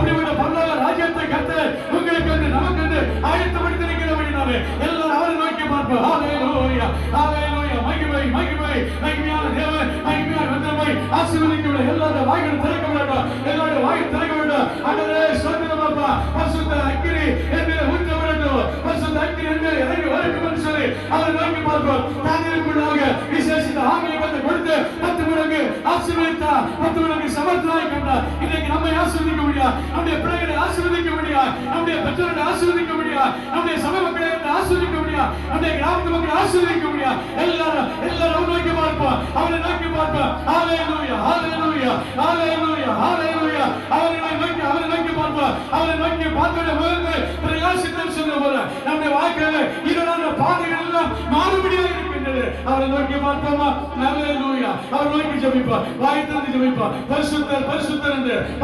அப்படிப்பட்ட பரலோக ராஜ்யத்தை கர்த்தர் உங்களுக்கு என்று நமக்கு என்று ஆயத்தப்படுத்தியிருக்கிறபடினாலே எல்லாரும் அவரை நோக்கி பார்ப்போம். ஹalleluya ஹalleluya. மகிமை மகிமை மகிமையான தேவன் மகிமையான வந்தமை ஆசீர்வதிக்க எல்லாரும் வாய்களை திறக்க வேண்டும். எல்லாரும் வாய் திறக்க வேண்டும். ஆண்டவரே ஸ்தோத்திரம் அப்பா. பரிசுத்த அக்கினி என்னை ஊற்ற வேண்டும். பரிசுத்த அக்கினி என்னை இறங்கி வரட்டும் என்று சொல்லி அவரை நோக்கி பார்ப்போம். தானியேலுக்குள்ளாக விசேஷித்த ஆவியை கொடுத்து 10 மடங்கு ஆசீர்வதித்தார். 10 மடங்கு சமர்த்தனாய் கண்டார். இன்றைக்கு நம்மை ஆசீர்வதிக்க முடியாது, நம்முடைய பிள்ளைகளை ஆசீர்வதிக்க முடியாது, நம்முடைய பெற்றோரை ஆசீர்வதிக்க முடியாது, நம்முடைய சபை மக்களை ஆசீர்வதிக்க முடியாது, நம்முடைய கிராமத்து மக்களை ஆசீர்வதிக்க முடியாது. எல்லாரும் எல்லாரும் நோக்கி பார்ப்போம். அவரை நோக்கி பார்ப்போம். ஹalleluya ஹalleluya ஹalleluya ஹalleluya. அவரை நோக்கி பார்ப்போம். அவரை நோக்கி பார்க்கிற போது பிரகாசித்தல் சொன்ன போல நம்முடைய வாழ்க்கையில இருளான பாதைகள் எல்லாம் மாறுபடியாக இருக்கின்றது. அவரை நோக்கி பார்ப்போமா? ஹalleluya. அவரை நோக்கி ஜெபிப்போம். வாய் திறந்து ஜெபிப்போம். பரிசுத்தர் பரிசுத்தர் என்று